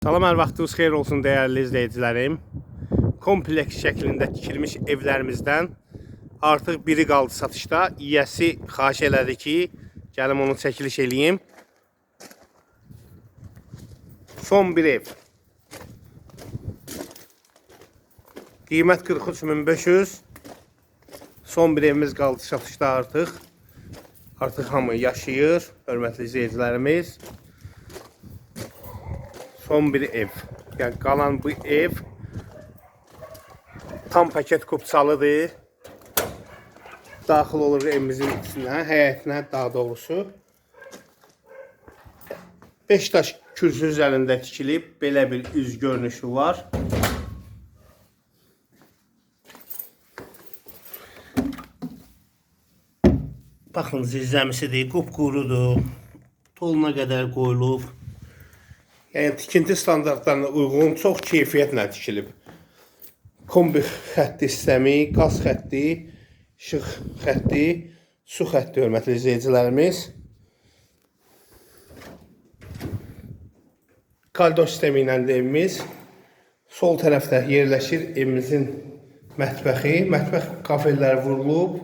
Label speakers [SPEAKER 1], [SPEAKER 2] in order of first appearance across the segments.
[SPEAKER 1] Salam, hər vaxtınız xeyir olsun değerli izleyicilerim. Kompleks şəklində tikilmiş evlərimizdən artıq biri qaldı satışda. İyəsi xahiş elədi ki, gəlim onu çəkiliş eləyim. Son bir ev. Qiymət 43.500. Son bir evimiz qaldı satışda artıq. Artıq hamı yaşayır, hörmətli izleyicilerimiz. Son bir ev. Yani kalan bu ev tam paket kupçalıdır. Daxil olur evimizin içinə, həyətinə daha doğrusu. 5 daş kürsü üzərində tikilib, belə bir üz görünüşü var. Baxın, zilzəmisidir, qupqurudur. Toluna qədər qoyulub. Yəni tikinti standartlarına uyğun çox keyfiyyətlə tikilib. Kombi xətti sistemi, qaz xətti, işıq xətti, su xətti, hörmətli izleyicilərimiz. Kaldo sistemi ilə də evimiz. Sol tərəfdə yerləşir evimizin mətbəxi. Mətbəx kafelləri vurulub.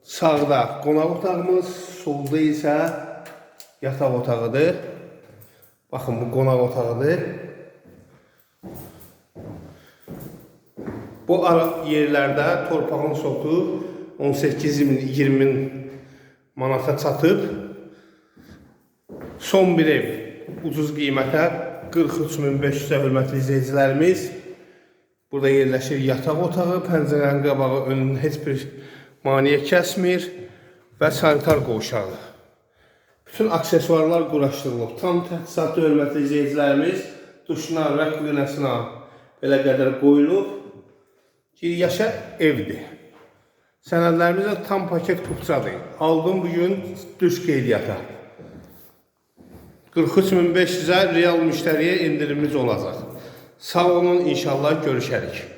[SPEAKER 1] Sağda qonaq otağımız, solda isə yataq otağıdır. Baxın, bu qonaq otağıdır. Bu ara yerlərdə torpağın sotu 18-20 manata çatıb. Son bir ev ucuz qiymətə 43.500-ə hörmətli izleyicilərimiz. Burada yerləşir yataq otağı, pəncərənin qabağı önünün heç bir maniyə kəsmir və sanitar qovşağı. Bütün aksesuarlar quraşdırılıb. Tam təchizatlı hörmətli izleyicilərimiz duşuna və klinəsinə belə qədər qoyulub. Yaşa evdir. Sənədlərimiz də tam paket kupçadır. Aldım bugün düz qeydiyyata. 43.500-ə real müştəriyə indirimimiz olacaq. Sağ olun, inşallah görüşərik.